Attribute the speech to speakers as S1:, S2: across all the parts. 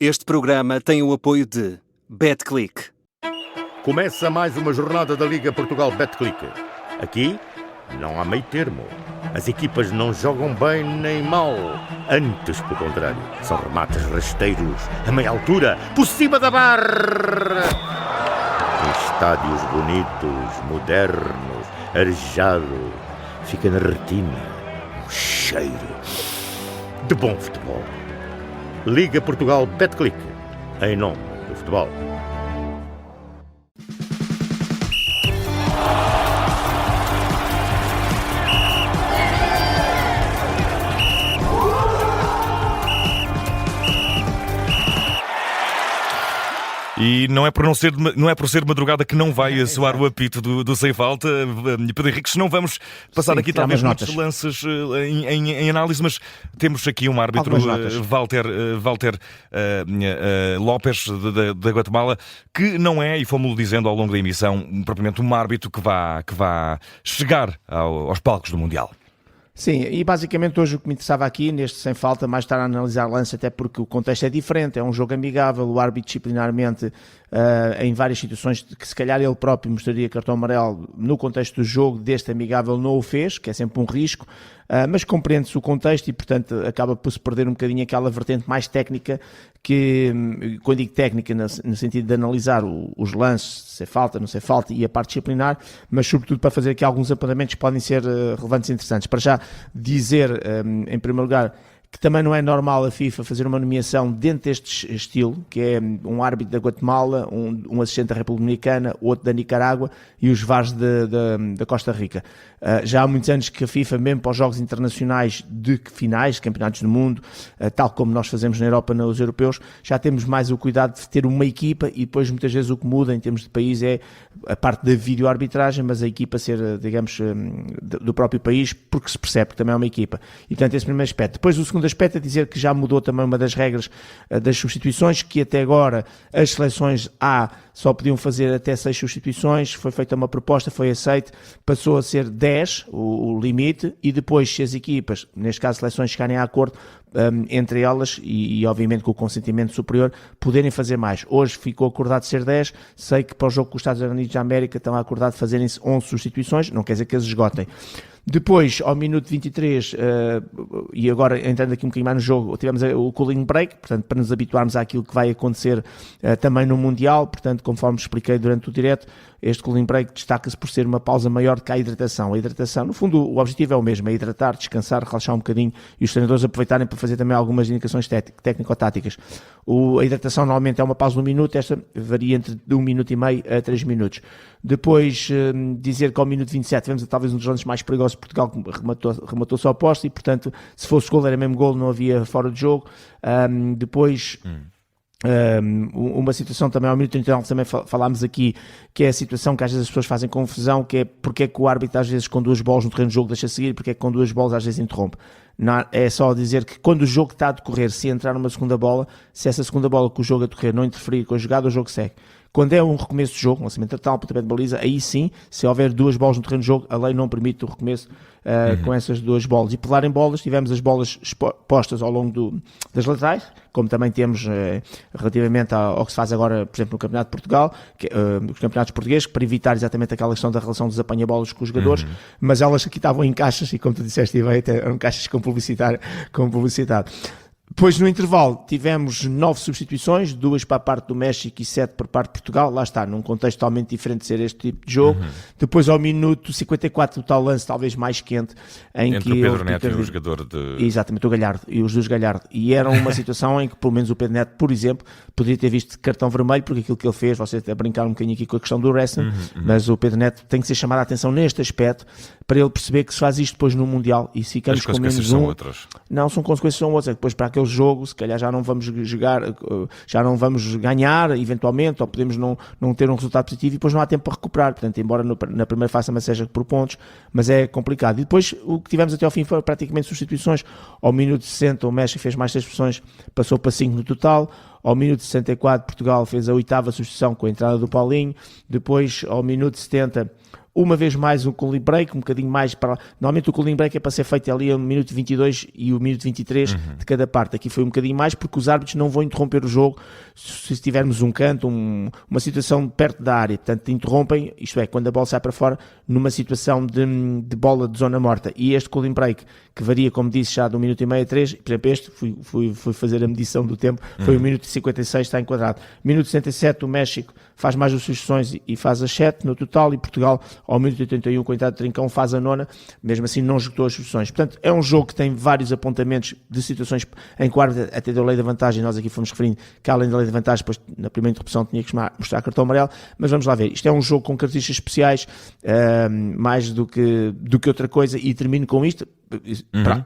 S1: Este programa tem o apoio de BetClick.
S2: Começa mais uma jornada da Liga Portugal BetClick. Aqui não há meio termo. As equipas não jogam bem nem mal. Antes, pelo contrário, são remates rasteiros, a meia altura, por cima da barra. Em estádios bonitos, modernos, arejado, fica na retina um cheiro de bom futebol. Liga Portugal BetClick, em nome do futebol.
S3: E não é por ser madrugada que não vai soar o apito do Sem Falta. Pedro Henrique, se não vamos passar aqui talvez muitos lances em análise, mas temos aqui um árbitro, Walter Lopes, da Guatemala, que não é, e fomos-lo dizendo ao longo da emissão, propriamente um árbitro que vá chegar aos palcos do Mundial.
S4: Sim, e basicamente hoje o que me interessava aqui, neste Sem Falta, mais estar a analisar lance, até porque o contexto é diferente, é um jogo amigável, o árbitro disciplinarmente, em várias situações que se calhar ele próprio mostraria cartão amarelo, no contexto do jogo deste amigável não o fez, que é sempre um risco, mas compreende-se o contexto e, portanto, acaba por se perder um bocadinho aquela vertente mais técnica que, quando digo técnica, no sentido de analisar os lances, se é falta, não se é falta, e a parte disciplinar, mas sobretudo para fazer aqui alguns apontamentos que podem ser relevantes e interessantes. Para já dizer, em primeiro lugar, que também não é normal a FIFA fazer uma nomeação dentro deste estilo, que é um árbitro da Guatemala, um assistente da República Dominicana, outro da Nicarágua e os VARs da Costa Rica. Já há muitos anos que a FIFA, mesmo para os jogos internacionais de finais, de campeonatos do mundo, tal como nós fazemos na Europa, nos europeus, já temos mais o cuidado de ter uma equipa e depois muitas vezes o que muda em termos de país é a parte da videoarbitragem, mas a equipa ser, digamos, do próprio país, porque se percebe que também é uma equipa. E portanto esse primeiro aspecto. Depois o segundo aspecto é dizer que já mudou também uma das regras das substituições, que até agora as seleções A só podiam fazer até 6 substituições, foi feita uma proposta, foi aceite, passou a ser 10 o limite, e depois se as equipas, neste caso seleções, chegarem a acordo entre elas e obviamente com o consentimento superior, poderem fazer mais. Hoje ficou acordado ser 10, sei que para o jogo com os Estados Unidos da América estão acordados fazerem-se 11 substituições, não quer dizer que eles esgotem. Depois, ao minuto 23, e agora entrando aqui um bocadinho mais no jogo, tivemos o cooling break, portanto, para nos habituarmos àquilo que vai acontecer também no Mundial, portanto, conforme expliquei durante o direto, este cooling break destaca-se por ser uma pausa maior do que a hidratação. A hidratação, no fundo, o objetivo é o mesmo, é hidratar, descansar, relaxar um bocadinho e os treinadores aproveitarem para fazer também algumas indicações técnico-táticas. A hidratação normalmente é uma pausa de 1 minuto, esta varia entre 1 minuto e meio a 3 minutos. Depois, dizer que ao minuto 27 tivemos talvez um dos lances mais perigosos de Portugal, que rematou-se ao poste e, portanto, se fosse gol era mesmo gol, não havia fora de jogo. Depois... uma situação também ao minuto 39 também falámos aqui, que é a situação que às vezes as pessoas fazem confusão, que é porque é que o árbitro às vezes com 2 bolas no terreno de jogo deixa seguir, porque é que com 2 bolas às vezes interrompe. Não, é só dizer que quando o jogo está a decorrer, se entrar numa segunda bola, se essa segunda bola que o jogo a decorrer não interferir com a jogada, o jogo segue. Quando é um recomeço de jogo, um lançamento total, pontapé de baliza, aí sim, se houver 2 bolas no terreno de jogo, a lei não permite o recomeço com essas 2 bolas. E por falar em bolas, tivemos as bolas postas ao longo das como também temos relativamente ao que se faz agora, por exemplo, no Campeonato de Portugal, os campeonatos portugueses, para evitar exatamente aquela questão da relação dos apanha-bolas com os jogadores, mas elas aqui estavam em caixas, e como tu disseste, até eram caixas com publicidade. Depois, no intervalo, tivemos 9 substituições, 2 para a parte do México e 7 para a parte de Portugal. Lá está, num contexto totalmente diferente de ser este tipo de jogo. Depois, ao minuto 54, o tal lance talvez mais quente, em
S3: entre
S4: que...
S3: o Pedro Neto e o jogador de...
S4: Exatamente, o Galhardo, e os dois Galhardo. E era uma situação em que, pelo menos o Pedro Neto, por exemplo, poderia ter visto cartão vermelho, porque aquilo que ele fez, você até brincar um bocadinho aqui com a questão do wrestling, mas o Pedro Neto tem que ser chamado a atenção neste aspecto, para ele perceber que se faz isto depois no Mundial, e se ficamos com menos
S3: são outras.
S4: Não, são consequências, são outras. Depois para aquele jogo, se calhar já não vamos jogar, já não vamos ganhar, eventualmente, ou podemos não ter um resultado positivo, e depois não há tempo para recuperar. Portanto, embora na primeira fase também seja por pontos, mas é complicado. E depois o que tivemos até ao fim foi praticamente substituições. Ao minuto 60 o México fez mais 6 expulsões, passou para 5 no total. ao minuto 64 Portugal fez a 8ª substituição com a entrada do Paulinho, depois ao minuto 70 uma vez mais um cooling break, um bocadinho mais para... Normalmente o cooling break é para ser feito ali no minuto 22 e o minuto 23 de cada parte. Aqui foi um bocadinho mais porque os árbitros não vão interromper o jogo se tivermos um canto, uma situação perto da área. Portanto, interrompem, isto é, quando a bola sai para fora, numa situação de bola de zona morta. E este cooling break, que varia, como disse, já de 1 minuto e meio a 3, por exemplo, este, fui fazer a medição do tempo, foi 1 minuto e 56, está enquadrado. Minuto 67, o México faz mais as substituições e faz as 7 no total, e Portugal, ao minuto 81, com a entrada de Trincão, faz a 9ª, mesmo assim não esgotou as substituições. Portanto, é um jogo que tem vários apontamentos de situações em que o árbitro até deu lei da vantagem, nós aqui fomos referindo que além da lei da vantagem, depois na primeira interrupção tinha que mostrar cartão amarelo, mas vamos lá ver, isto é um jogo com características especiais, mais do que outra coisa, e termino com isto.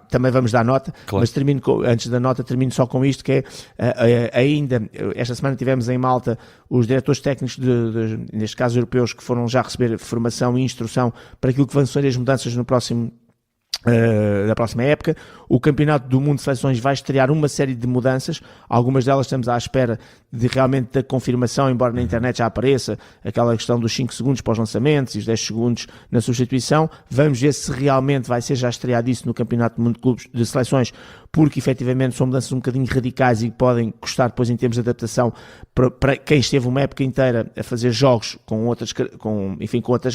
S4: Também vamos dar nota, claro. Mas antes da nota termino só com isto, que é ainda, esta semana tivemos em Malta os diretores técnicos, neste caso europeus, que foram já receber formação e instrução para aquilo que vão ser as mudanças no próximo da próxima época. O Campeonato do Mundo de Seleções vai estrear uma série de mudanças, algumas delas estamos à espera de realmente da confirmação, embora na internet já apareça aquela questão dos 5 segundos para os lançamentos e os 10 segundos na substituição. Vamos ver se realmente vai ser já estreado isso no Campeonato do Mundo de Clubes de Seleções, porque efetivamente são mudanças um bocadinho radicais e podem custar depois em termos de adaptação para quem esteve uma época inteira a fazer jogos com outras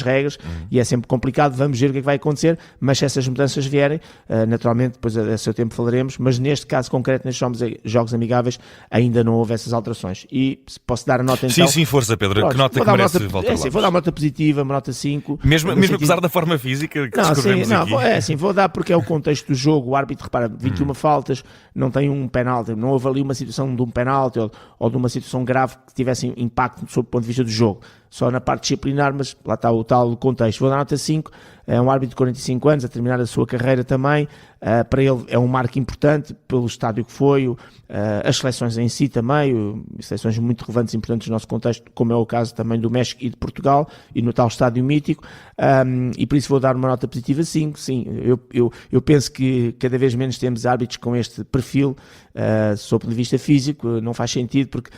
S4: regras, e é sempre complicado. Vamos ver o que é que vai acontecer, mas se essas mudanças vierem, naturalmente depois a seu tempo falaremos, mas neste caso concreto, nestes jogos amigáveis, ainda não houve essas alterações. E posso dar a nota então?
S3: Sim, força, Pedro. Pronto, que nota que merece Walter Lopes?
S4: Vou dar uma nota positiva, uma nota 5.
S3: Mesmo apesar da forma física que descrevemos aqui?
S4: Vou dar porque é o contexto do jogo. O árbitro, repara, 21 faltas, não tem um penalti, não houve ali uma situação de um penalti ou de uma situação grave que tivesse impacto sob o ponto de vista do jogo. Só na parte disciplinar, mas lá está o tal contexto. Vou dar nota 5, é um árbitro de 45 anos, a terminar a sua carreira também, para ele é um marco importante pelo estádio que foi, as seleções em si também, seleções muito relevantes e importantes no nosso contexto, como é o caso também do México e de Portugal, e no tal estádio mítico, e por isso vou dar uma nota positiva 5, sim, eu penso que cada vez menos temos árbitros com este perfil, sob o ponto de vista físico, não faz sentido, porque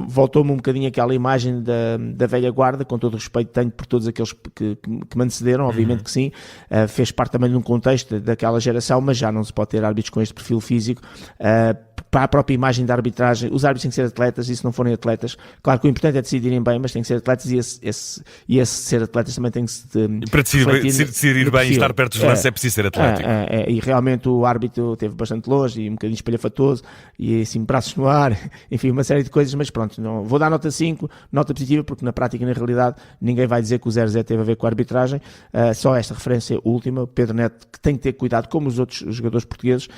S4: voltou-me um bocadinho aquela imagem da velha guarda, com todo o respeito que tenho por todos aqueles que me antecederam, obviamente que sim, fez parte também de um contexto daquela geração, mas já não se pode ter árbitros com este perfil físico, para a própria imagem da arbitragem. Os árbitros têm que ser atletas, e se não forem atletas, claro que o importante é decidirem bem, mas têm que ser atletas, e esse ser atletas também tem que se
S3: para decidir bem e estar perto dos lances é preciso ser atlético.
S4: E realmente o árbitro teve bastante longe e um bocadinho espalhafatoso e assim braços no ar, enfim, uma série de coisas, mas pronto, não, vou dar nota 5, nota positiva, porque na prática e na realidade ninguém vai dizer que o 0-0 teve a ver com a arbitragem, só esta referência última, Pedro Neto, que tem que ter cuidado, como os outros jogadores portugueses,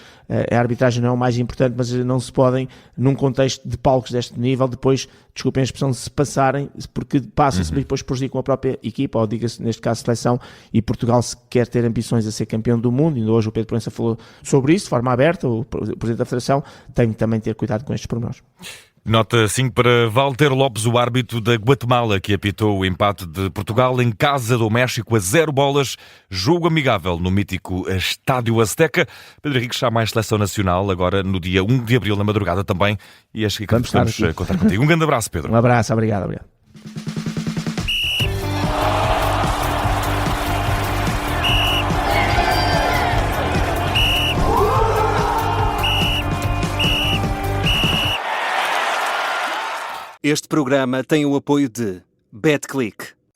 S4: a arbitragem não é o mais importante, mas não se podem, num contexto de palcos deste nível, depois, desculpem a expressão, se passarem, porque passam-se e depois prejudicam a própria equipa, ou diga-se, neste caso, seleção, e Portugal, se quer ter ambições a ser campeão do mundo, ainda hoje o Pedro Proença falou sobre isso, de forma aberta, o Presidente da Federação, tem que também ter cuidado com estes pormenores.
S3: Nota 5 para Walter Lopes, o árbitro da Guatemala, que apitou o empate de Portugal em casa do México a 0 bolas, jogo amigável no mítico Estádio Azteca. Pedro Henriques, já mais seleção nacional, agora no dia 1 de abril, na madrugada também, e acho que vamos contar contigo. Um grande abraço, Pedro.
S4: Um abraço, obrigado.
S1: Este programa tem o apoio de BetClick.